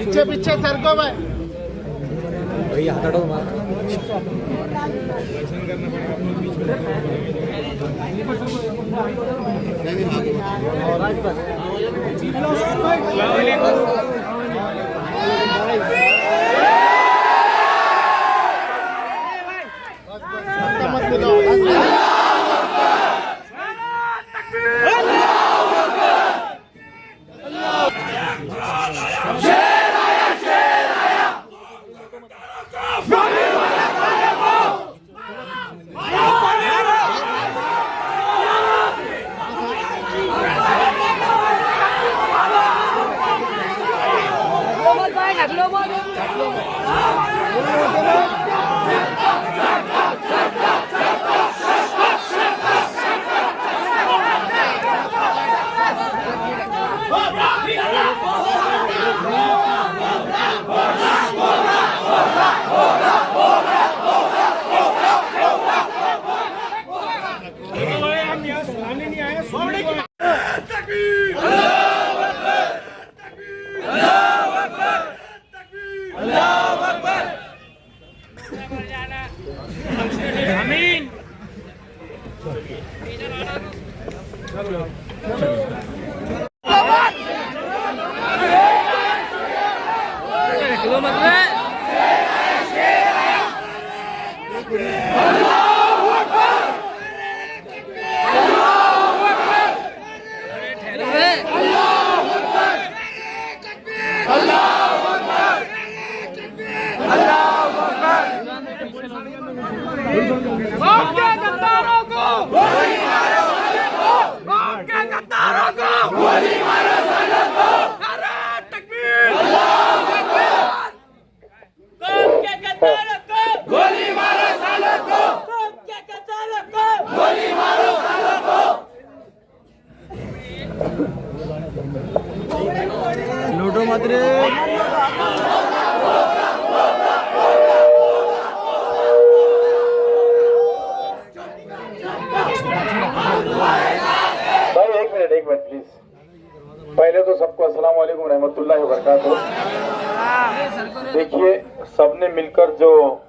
पीछे पीछे सर को भाई भैया हाथ हटाओ मार लूटो मत रे। भाई एक मिनट प्लीज। पहले तो सबको अस्सलाम वालेकुम रहमतुल्लाहि व बरकातुहू। देखिए, सबने मिलकर जो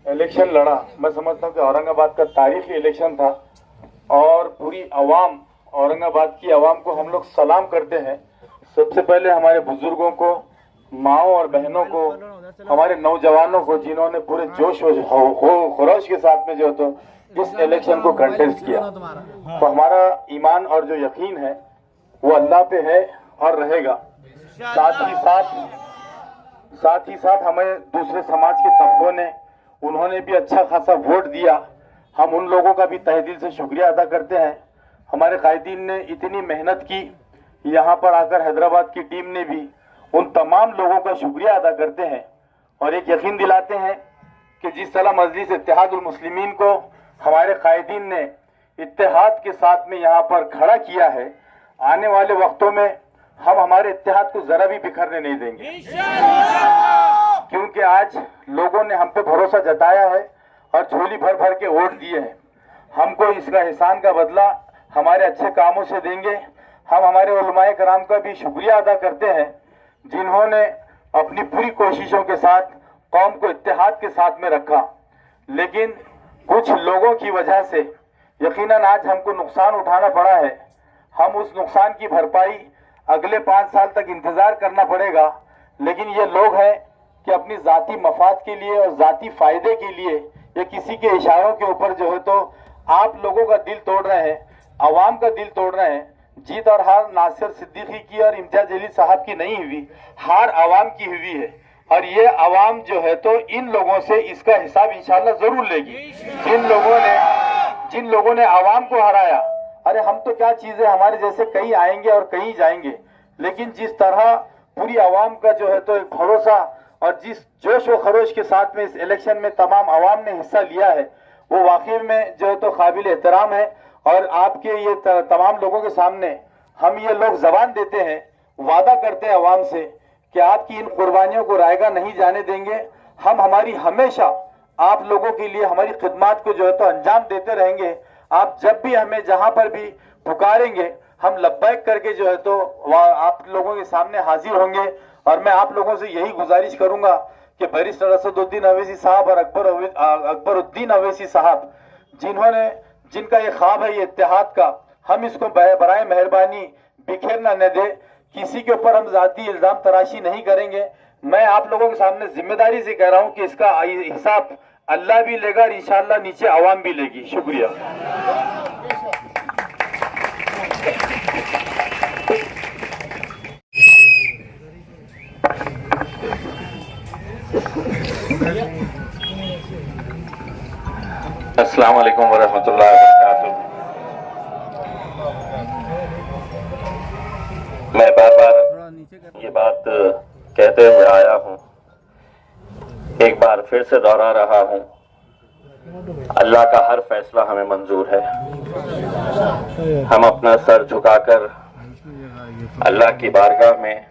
इलेक्शन लड़ा, मैं समझता हूँ कि औरंगाबाद का तारीखी इलेक्शन था और पूरी आवाम, औरंगाबाद की आवाम को हम लोग सलाम करते हैं। सबसे पहले हमारे बुजुर्गों को, माओ और बहनों को, हमारे नौजवानों को, जिन्होंने पूरे जोश और खरोश के साथ में जो तो इस इलेक्शन को कंटेस्ट किया। तो हमारा ईमान और जो यकीन है वो अल्लाह पे है और रहेगा। साथ ही साथ हमें दूसरे समाज के तबकों ने, उन्होंने भी अच्छा खासा वोट दिया। हम उन लोगों का भी तहे दिल से शुक्रिया अदा करते हैं। हमारे कायदीन ने इतनी मेहनत की, यहाँ पर आकर हैदराबाद की टीम ने भी उन तमाम लोगों का शुक्रिया अदा करते हैं और एक यकीन दिलाते हैं कि जिस तरह मजलिस इत्तेहादुल मुस्लिमीन को हमारे कायदीन ने इत्तेहाद के साथ में यहाँ पर खड़ा किया है, आने वाले वक्तों में हम हमारे इत्तेहाद को जरा भी बिखरने नहीं देंगे, क्योंकि आज लोगों ने हम पे भरोसा जताया है और झोली भर भर के वोट दिए हैं। हमको इसका एहसान का बदला हमारे अच्छे कामों से देंगे। हम हमारे उलमाए कराम का भी शुक्रिया अदा करते हैं, जिन्होंने अपनी पूरी कोशिशों के साथ कौम को इत्तेहाद के साथ में रखा। लेकिन कुछ लोगों की वजह से यकीनन आज हमको नुकसान उठाना पड़ा है। हम उस नुकसान की भरपाई अगले 5 साल तक इंतजार करना पड़ेगा। लेकिन ये लोग हैं कि अपनी जाती मफाद के लिए और जाती फायदे के लिए या किसी के इशारों के ऊपर जो है तो आप लोगों का दिल तोड़ रहे हैं, अवाम का दिल तोड़ रहे हैं। जीत और हार नासिर सिद्दीकी की और इम्तियाज जलील साहब की नहीं हुई, हार अवाम की हुई है और ये अवाम जो है तो इन लोगों से इसका हिसाब इंशाल्लाह जरूर लेगी। जिन लोगों ने अवाम को हराया, अरे हम तो क्या चीज है, हमारे जैसे कहीं आएंगे और कहीं जाएंगे, लेकिन जिस तरह पूरी आवाम का जो है तो एक भरोसा और जिस जोश व खरोश के साथ में इस इलेक्शन में तमाम आवाम ने हिस्सा लिया है, वो वाकई में जो है तो काबिल एहतराम है। और आपके ये तमाम लोगों के सामने हम ये लोग जबान देते हैं, वादा करते हैं आवाम से कि आपकी इन कुर्बानियों को रायगा नहीं जाने देंगे। हम हमारी हमेशा आप लोगों के लिए हमारी खिदमत को जो है तो अंजाम देते रहेंगे। आप जब भी हमें जहां पर भी पुकारेंगे हम लब्बैक करके जो है तो वहाँ आप लोगों के सामने हाजिर होंगे। और मैं आप लोगों से यही गुजारिश करूंगा कि बैरिस्टर असदुद्दीन अवैसी साहब और अकबरुद्दीन अवैसी साहब जिनका ये ख्वाब है ये इत्तेहाद का, हम इसको बराए मेहरबानी बिखेरना न दे। किसी के ऊपर हम जाती इल्जाम तराशी नहीं करेंगे। मैं आप लोगों के सामने जिम्मेदारी से कह रहा हूं कि इसका हिसाब अल्लाह भी लेगा और इंशाअल्लाह नीचे आवाम भी लेगी। शुक्रिया। अस्सलाम वालेकुम वरहमतुल्लाहि वबरकातुहू। मैं बार बार ये बात कहते हुए आया हूँ, एक बार फिर से दोहरा रहा हूँ, अल्लाह का हर फैसला हमें मंजूर है। हम अपना सर झुकाकर अल्लाह की बारगाह में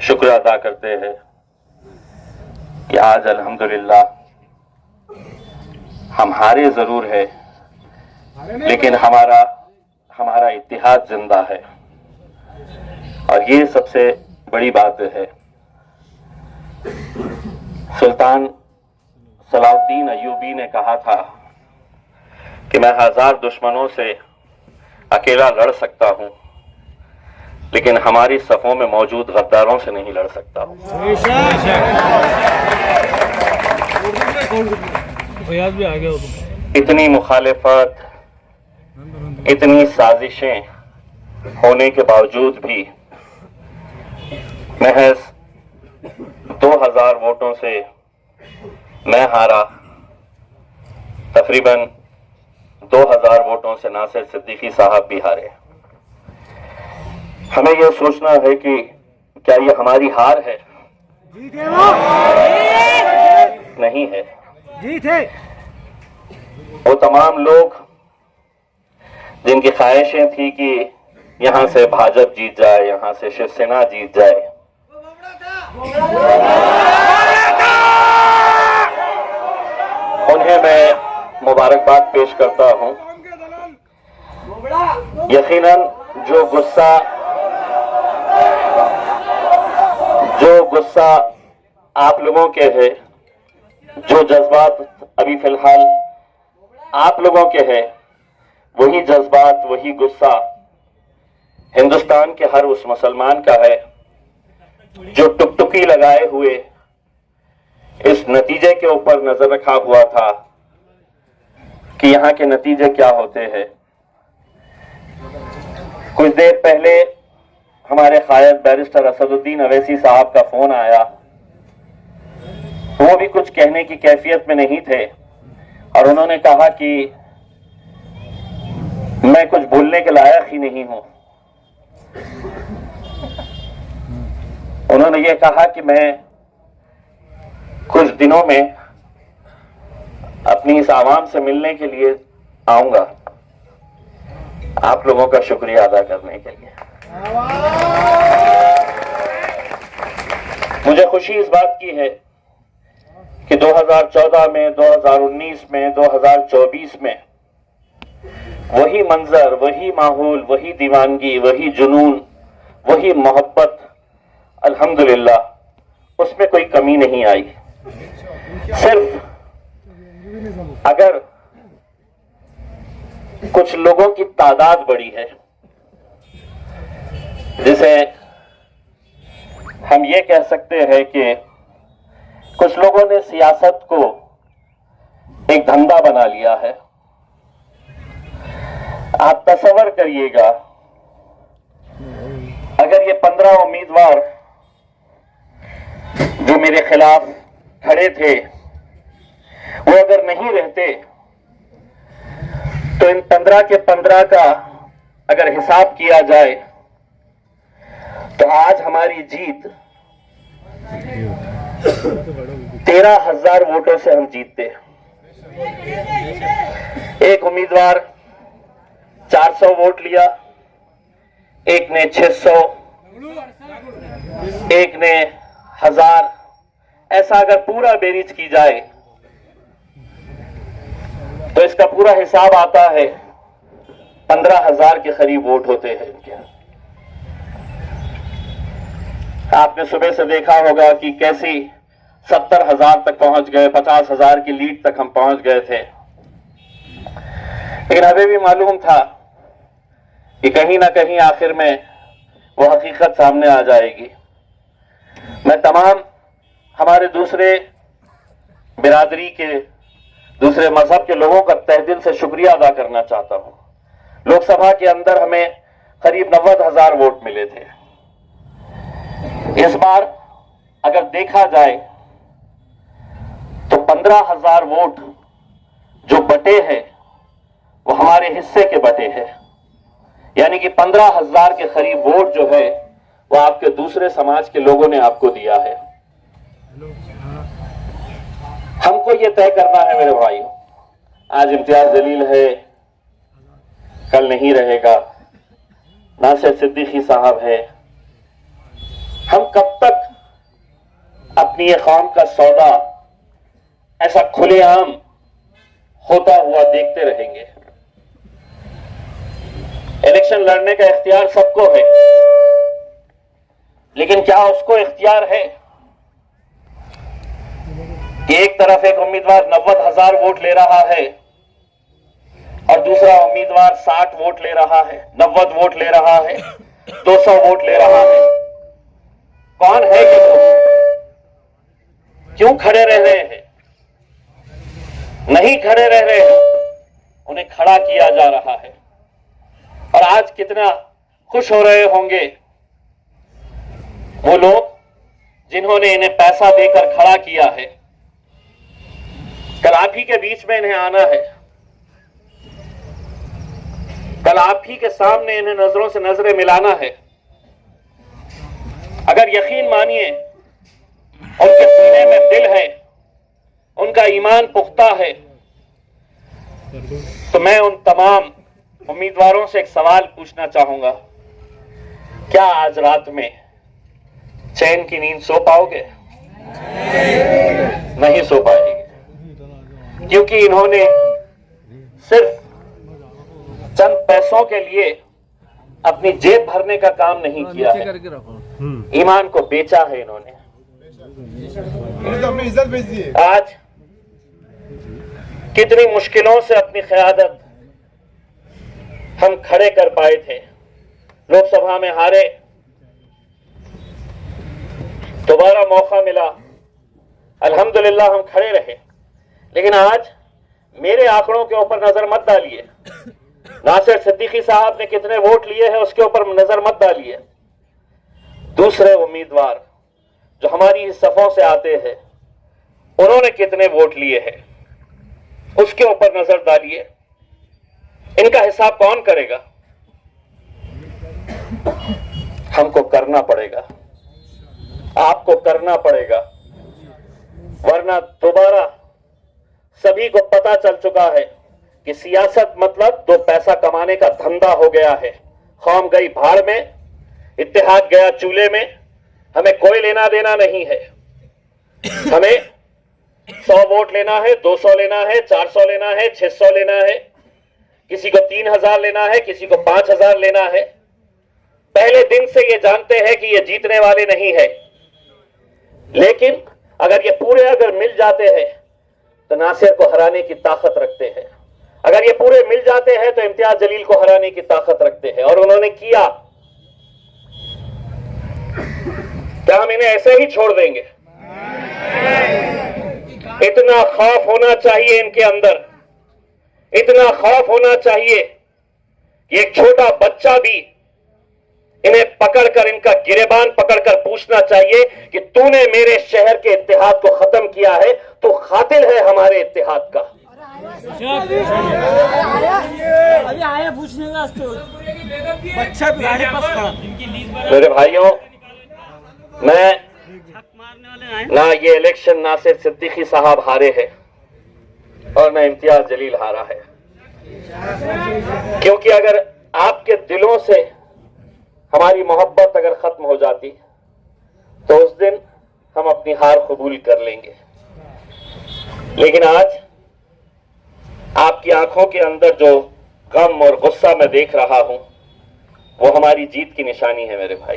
शुक्र अदा करते हैं कि आज अल्हम्दुलिल्लाह हम हारे जरूर है, लेकिन हमारा इत्तिहाद जिंदा है। और ये सबसे बड़ी बात है। सुल्तान सलाउद्दीन अय्यूबी ने कहा था कि मैं 1000 दुश्मनों से अकेला लड़ सकता हूं, लेकिन हमारी सफों में मौजूद गद्दारों से नहीं लड़ सकता हूं। इतनी मुखालिफत, इतनी साजिशें होने के बावजूद भी महज 2000 वोटों से मैं हारा। तकरीबन 2000 वोटों से नासिर सिद्दीकी साहब भी हारे। हमें यह सोचना है कि क्या ये हमारी हार है? नहीं है। जीत है। वो तमाम लोग जिनकी ख्वाहिशें थी कि यहां से भाजपा जीत जाए, यहां से शिवसेना जीत जाए, उन्हें मैं मुबारकबाद पेश करता हूं। यकीनन जो गुस्सा आप लोगों के है, जो जज्बात अभी फिलहाल आप लोगों के हैं, वही जज्बात, वही गुस्सा हिंदुस्तान के हर उस मुसलमान का है जो टुकटुकी लगाए हुए इस नतीजे के ऊपर नजर रखा हुआ था कि यहां के नतीजे क्या होते हैं। कुछ देर पहले हमारे कायद बैरिस्टर असदुद्दीन अवैसी साहब का फोन आया। वो भी कुछ कहने की कैफियत में नहीं थे और उन्होंने कहा कि मैं कुछ बोलने के लायक ही नहीं हूं। उन्होंने ये कहा कि मैं कुछ दिनों में अपनी इस आवाम से मिलने के लिए आऊंगा, आप लोगों का शुक्रिया अदा करने के लिए। मुझे खुशी इस बात की है कि 2014 में, 2019 में, 2024 में वही मंजर, वही माहौल, वही दीवानगी, वही जुनून, वही मोहब्बत, अल्हम्दुलिल्लाह उसमें कोई कमी नहीं आई। सिर्फ अगर कुछ लोगों की तादाद बड़ी है, जिसे हम ये कह सकते हैं कि कुछ लोगों ने सियासत को एक धंधा बना लिया है। आप तसव्वुर करिएगा, अगर ये 15 उम्मीदवार जो मेरे खिलाफ खड़े थे वो अगर नहीं रहते तो इन 15 के 15 का अगर हिसाब किया जाए तो आज हमारी जीत 13,000 वोटों से हम जीतते। एक उम्मीदवार 400 वोट लिया, एक ने 600, एक ने 1000। ऐसा अगर पूरा बेरीज की जाए तो इसका पूरा हिसाब आता है 15,000 के करीब वोट होते हैं इनके। आपने सुबह से देखा होगा कि कैसी 70,000 तक पहुंच गए, 50,000 की लीड तक हम पहुंच गए थे। लेकिन हमें भी मालूम था कि कहीं ना कहीं आखिर में वो हकीकत सामने आ जाएगी। मैं तमाम हमारे दूसरे बिरादरी के, दूसरे मजहब के लोगों का तहे दिल से शुक्रिया अदा करना चाहता हूं। लोकसभा के अंदर हमें करीब 90,000 वोट मिले थे। इस बार अगर देखा जाए तो 15,000 वोट जो बटे हैं वो हमारे हिस्से के बटे हैं, यानी कि 15,000 के करीब वोट जो है वो आपके दूसरे समाज के लोगों ने आपको दिया है। हमको ये तय करना है मेरे भाइयों, आज इम्तियाज जलील है, कल नहीं रहेगा, नासिर सिद्दीकी साहब है। हम कब तक अपनी ये कौम का सौदा ऐसा खुलेआम होता हुआ देखते रहेंगे? इलेक्शन लड़ने का इख्तियार सबको है, लेकिन क्या उसको इख्तियार है कि एक तरफ एक उम्मीदवार 90,000 वोट ले रहा है और दूसरा उम्मीदवार 60 वोट ले रहा है, 90 वोट ले रहा है, 200 वोट ले रहा है? कौन है ये लोग? क्यों खड़े रह रहे हैं? नहीं खड़े रह रहे हैं, उन्हें खड़ा किया जा रहा है। और आज कितना खुश हो रहे होंगे वो लोग जिन्होंने इन्हें पैसा देकर खड़ा किया है। कल आप ही के बीच में इन्हें आना है, कल आप ही के सामने इन्हें नजरों से नजरें मिलाना है। अगर यकीन मानिए उनके सीने में दिल है, उनका ईमान पुख्ता है, तो मैं उन तमाम उम्मीदवारों से एक सवाल पूछना चाहूंगा, क्या आज रात में चैन की नींद सो पाओगे? नहीं सो पाएंगे, क्योंकि इन्होंने सिर्फ चंद पैसों के लिए अपनी जेब भरने का काम नहीं किया है, ईमान को बेचा है इन्होंने। अपनी इज्जत बेच दी है। आज कितनी मुश्किलों से अपनी क़यादत हम खड़े कर पाए थे। लोकसभा में हारे, दोबारा मौका मिला, अल्हम्दुलिल्लाह हम खड़े रहे। लेकिन आज मेरे आंकड़ों के ऊपर नजर मत डालिए, नासिर सिद्दीकी साहब ने कितने वोट लिए हैं उसके ऊपर नजर मत डालिए। दूसरे उम्मीदवार जो हमारी सफों से आते हैं उन्होंने कितने वोट लिए हैं उसके ऊपर नजर डालिए। इनका हिसाब कौन करेगा? हमको करना पड़ेगा, आपको करना पड़ेगा, वरना दोबारा सभी को पता चल चुका है कि सियासत मतलब दो पैसा कमाने का धंधा हो गया है। कौम गई भाड़ में, इत्तेहाद गया चूल्हे में। हमें कोई लेना देना नहीं है। हमें 100 वोट लेना है, 200 लेना है, 400 लेना है, 600 लेना है, किसी को 3,000 लेना है, किसी को 5,000 लेना है। पहले दिन से ये जानते हैं कि ये जीतने वाले नहीं है, लेकिन अगर ये पूरे अगर मिल जाते हैं तो नासिर को हराने की ताकत रखते हैं। अगर ये पूरे मिल जाते हैं तो इम्तियाज जलील को हराने की ताकत रखते हैं, और उन्होंने किया। क्या हम इन्हें ऐसे ही छोड़ देंगे? इतना खौफ होना चाहिए इनके अंदर, इतना खौफ होना चाहिए कि एक छोटा बच्चा भी इन्हें पकड़कर, इनका गिरेबान पकड़कर पूछना चाहिए कि तूने मेरे शहर के इत्तेहाद को खत्म किया है, तो कातिल है हमारे इत्तेहाद का। अभी आया पूछने का बच्चा गाड़ी पास खड़ा। मेरे भाइयों, मैं ना ये इलेक्शन नासिर सिद्दीकी साहब हारे हैं और ना इम्तियाज जलील हारा है, क्योंकि अगर आपके दिलों से हमारी मोहब्बत अगर खत्म हो जाती तो उस दिन हम अपनी हार कबूल कर लेंगे। लेकिन आज आपकी आंखों के अंदर जो गम और गुस्सा मैं देख रहा हूं, वो हमारी जीत की निशानी है मेरे भाई।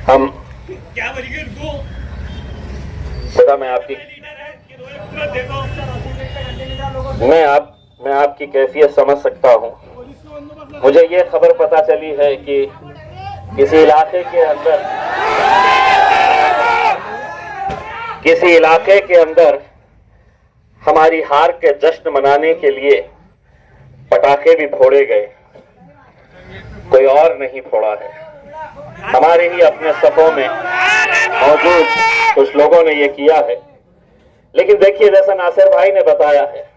हम क्या बोलिए उनको? खुदा मैं आपकी कैफियत समझ सकता हूं। मुझे ये खबर पता चली है कि किसी इलाके के अंदर हमारी हार के जश्न मनाने के लिए पटाखे भी फोड़े गए, कोई और नहीं फोड़ा है, हमारे ही अपने सफों में मौजूद कुछ लोगों ने ये किया है। लेकिन देखिए, जैसा नासिर भाई ने बताया है,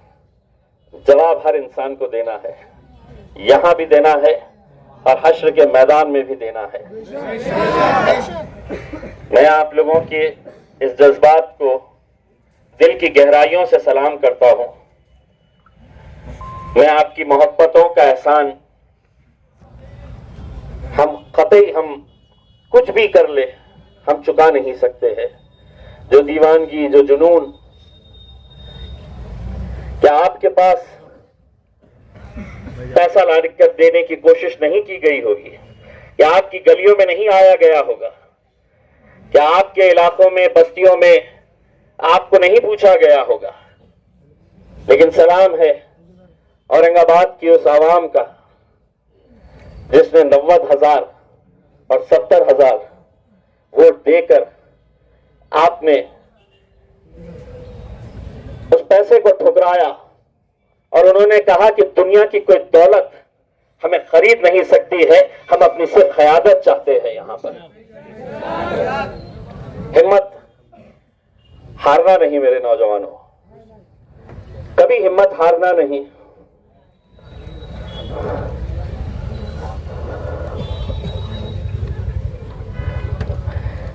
जवाब हर इंसान को देना है, यहां भी देना है और हश्र के मैदान में भी देना है। मैं आप लोगों के इस जज्बात को दिल की गहराइयों से सलाम करता हूं। मैं आपकी मोहब्बतों का एहसान हम कुछ भी कर ले, हम चुका नहीं सकते हैं। जो दीवानगी, जो जुनून, क्या आपके पास पैसा ला कर देने की कोशिश नहीं की गई होगी? क्या आपकी गलियों में नहीं आया गया होगा? क्या आपके इलाकों में, बस्तियों में आपको नहीं पूछा गया होगा? लेकिन सलाम है औरंगाबाद की उस आवाम का जिसने 90,000 और 70,000 वोट देकर आपने उस पैसे को ठुकराया और उन्होंने कहा कि दुनिया की कोई दौलत हमें खरीद नहीं सकती है, हम अपनी सिर्फ क़यादत चाहते हैं। यहां पर हिम्मत हारना नहीं मेरे नौजवानों, कभी हिम्मत हारना नहीं।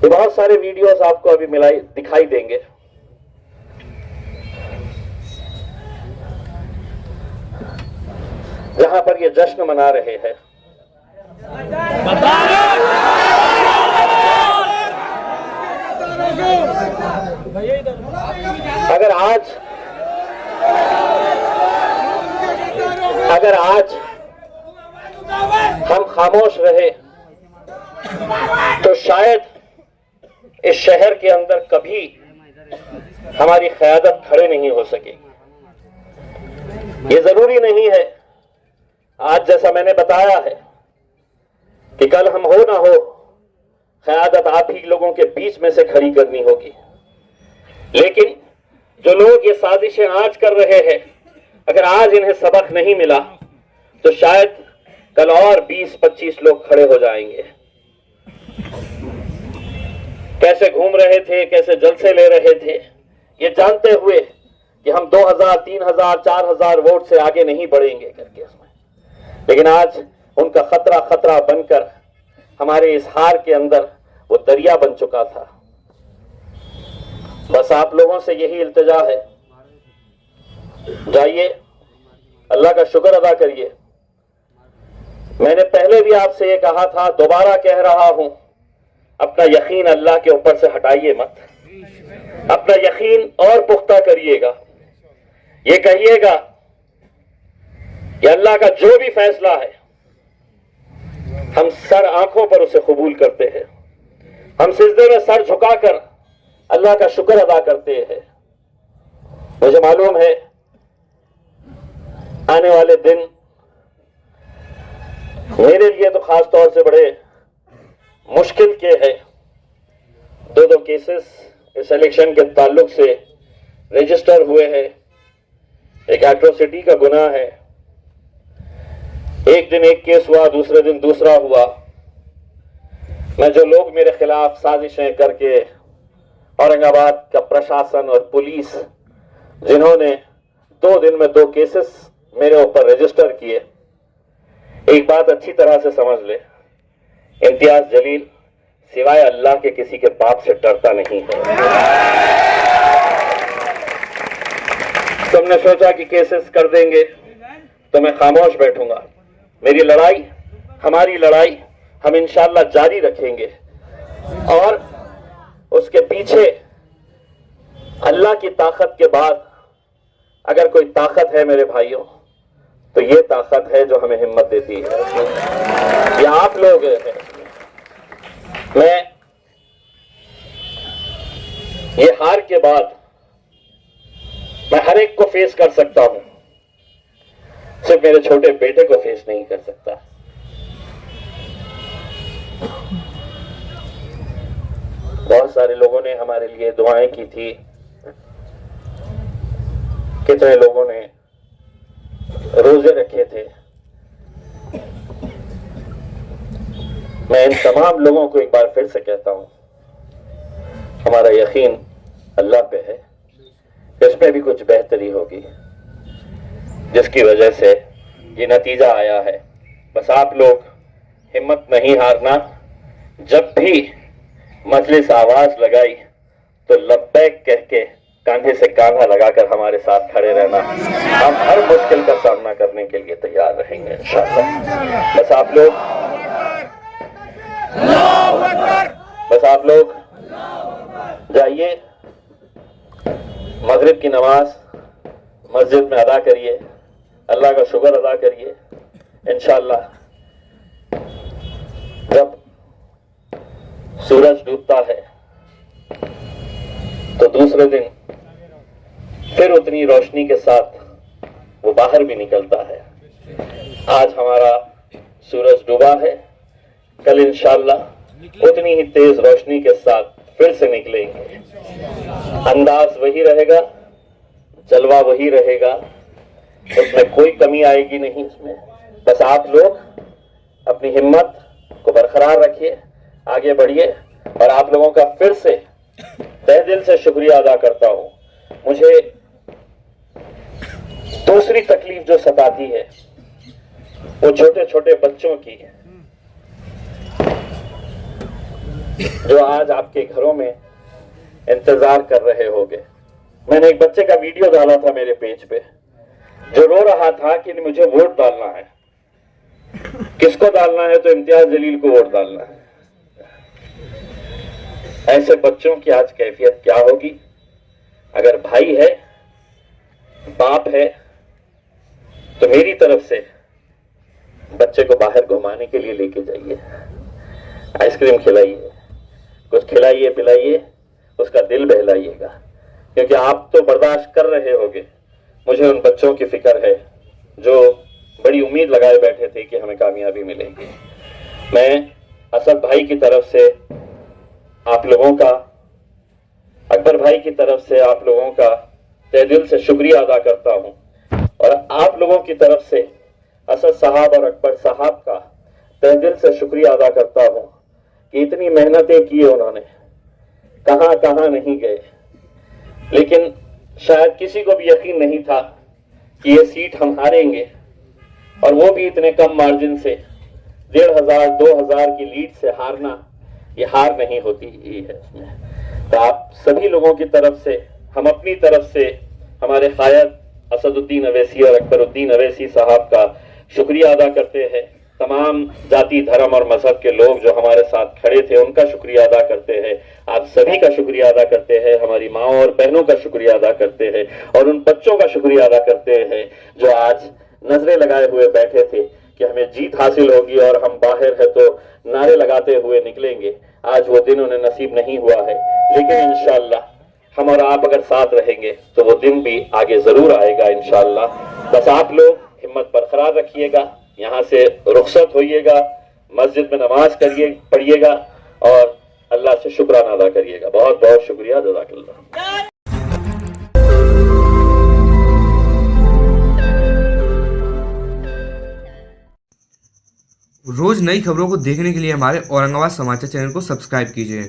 ये बहुत सारे वीडियोस आपको अभी दिखाई देंगे। जहां पर ये जश्न मना रहे हैं। अगर आज हम खामोश रहे तो शायद इस शहर के अंदर कभी हमारी क़यादत खड़े नहीं हो सकेगी। ये जरूरी नहीं है आज जैसा मैंने बताया है कि कल हम हो ना हो, क़यादत आप ही लोगों के बीच में से खड़ी करनी होगी। लेकिन जो लोग ये साजिशें आज कर रहे हैं, अगर आज इन्हें सबक नहीं मिला तो शायद कल और 20-25 लोग खड़े हो जाएंगे। कैसे घूम रहे थे, कैसे जलसे ले रहे थे, ये जानते हुए कि हम 2000, 3000, 4000 वोट से आगे नहीं बढ़ेंगे करके उसमें। लेकिन आज उनका खतरा बनकर हमारे इस हार के अंदर वो दरिया बन चुका था। बस आप लोगों से यही इल्तिजा है, जाइए अल्लाह का शुक्र अदा करिए। मैंने पहले भी आपसे ये कहा था, दोबारा कह रहा हूं, अपना यकीन अल्लाह के ऊपर से हटाइए मत, अपना यकीन और पुख्ता करिएगा। ये कहिएगा कि अल्लाह का जो भी फैसला है हम सर आंखों पर उसे कबूल करते हैं, हम सिजदे में सर झुकाकर अल्लाह का शुक्र अदा करते हैं। मुझे मालूम है आने वाले दिन मेरे लिए तो खास तौर से बड़े मुश्किल के हैं। 2 केसेस इस इलेक्शन के ताल्लुक से रजिस्टर हुए हैं। एक एट्रोसिटी का गुनाह है, एक दिन एक केस हुआ, दूसरे दिन दूसरा हुआ। मैं जो लोग मेरे खिलाफ साजिशें करके औरंगाबाद का प्रशासन और पुलिस जिन्होंने 2 दिन में 2 केसेस मेरे ऊपर रजिस्टर किए, एक बात अच्छी तरह से समझ ले, इम्तियाज जलील सिवाय अल्लाह के किसी के बाप से डरता नहीं है। तुमने सोचा कि केसेस कर देंगे तो मैं खामोश बैठूंगा। मेरी लड़ाई, हमारी लड़ाई हम इंशाअल्लाह जारी रखेंगे और उसके पीछे अल्लाह की ताकत के बाद अगर कोई ताकत है मेरे भाइयों तो ये ताकत है जो हमें हिम्मत देती है, ये आप लोग हैं। मैं ये हार के बाद मैं हर एक को फेस कर सकता हूं, सिर्फ मेरे छोटे बेटे को फेस नहीं कर सकता। बहुत सारे लोगों ने हमारे लिए दुआएं की थी, कितने लोगों ने रोजे रखे थे। मैं इन तमाम लोगों को एक बार फिर से कहता हूं, हमारा यकीन अल्लाह पे है, इसमें भी कुछ बेहतरी होगी जिसकी वजह से ये नतीजा आया है। बस आप लोग हिम्मत नहीं हारना। जब भी मजलिस आवाज लगाई तो लब्बैक कह के कांधे से कांधा लगाकर हमारे साथ खड़े रहना। हम हर मुश्किल का सामना करने के लिए तैयार रहेंगे इंशाअल्लाह। बस आप लोग जाइए, मगरिब की नमाज मस्जिद में अदा करिए, अल्लाह का शुक्र अदा करिए। इंशाअल्लाह जब सूरज डूबता है तो दूसरे दिन फिर उतनी रोशनी के साथ वो बाहर भी निकलता है। आज हमारा सूरज डूबा है, कल इंशाअल्लाह उतनी ही तेज रोशनी के साथ फिर से निकलेंगे। अंदाज वही रहेगा, जलवा वही रहेगा, उसमें कोई कमी आएगी नहीं इसमें। बस आप लोग अपनी हिम्मत को बरकरार रखिए, आगे बढ़िए। और आप लोगों का फिर से तहे दिल से शुक्रिया अदा करता हूं। मुझे दूसरी तकलीफ जो सताती है वो छोटे छोटे बच्चों की है, जो आज आपके घरों में इंतजार कर रहे होंगे। मैंने एक बच्चे का वीडियो डाला था मेरे पेज पे, जो रो रहा था कि मुझे वोट डालना है। किसको डालना है? तो इम्तियाज जलील को वोट डालना है। ऐसे बच्चों की आज कैफियत क्या होगी? अगर भाई है, बाप है, तो मेरी तरफ से बच्चे को बाहर घुमाने के लिए लेके जाइए, आइसक्रीम खिलाइए, कुछ खिलाइए पिलाइए, उसका दिल बहलाइएगा, क्योंकि आप तो बर्दाश्त कर रहे होगे। मुझे उन बच्चों की फिक्र है जो बड़ी उम्मीद लगाए बैठे थे कि हमें कामयाबी मिलेगी। मैं असद भाई की तरफ से आप लोगों का, अकबर भाई की तरफ से आप लोगों का तहे दिल से शुक्रिया अदा करता हूं, और आप लोगों की तरफ से असद साहब और अकबर साहब का तहे दिल से शुक्रिया अदा करता हूं कि इतनी मेहनतें की उन्होंने, कहां कहां नहीं गए। लेकिन शायद किसी को भी यकीन नहीं था कि ये सीट हम हारेंगे, और वो भी इतने कम मार्जिन से, 1500-2000 की लीड से हारना, ये हार नहीं होती ही है इसमें। तो आप सभी लोगों की तरफ से, हम अपनी तरफ से हमारे कायद असदुद्दीन अवैसी और अकबरुद्दीन अवैसी साहब का शुक्रिया अदा करते हैं। तमाम जाति, धर्म और मजहब के लोग जो हमारे साथ खड़े थे उनका शुक्रिया अदा करते हैं। आप सभी का शुक्रिया अदा करते हैं, हमारी माओ और बहनों का शुक्रिया अदा करते हैं, और उन बच्चों का शुक्रिया अदा करते हैं जो आज नजरें लगाए हुए बैठे थे कि हमें जीत हासिल होगी और हम बाहर है तो नारे लगाते हुए निकलेंगे। आज वो दिन उन्हें नसीब नहीं हुआ है, लेकिन इंशाअल्लाह हम और आप अगर साथ रहेंगे तो वो दिन भी आगे जरूर आएगा इंशाअल्लाह। बस आप लोग हिम्मत बरकरार रखिएगा, यहाँ से रुखसत होइएगा, मस्जिद में नमाज करिए, पढ़िएगा और अल्लाह से शुक्राना अदा करिएगा। बहुत बहुत शुक्रिया, जज़ाकल्लाह। रोज नई खबरों को देखने के लिए हमारे औरंगाबाद समाचार चैनल को सब्सक्राइब कीजिए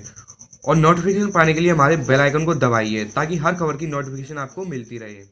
और नोटिफिकेशन पाने के लिए हमारे बेल आइकन को दबाइए ताकि हर खबर की नोटिफिकेशन आपको मिलती रहे।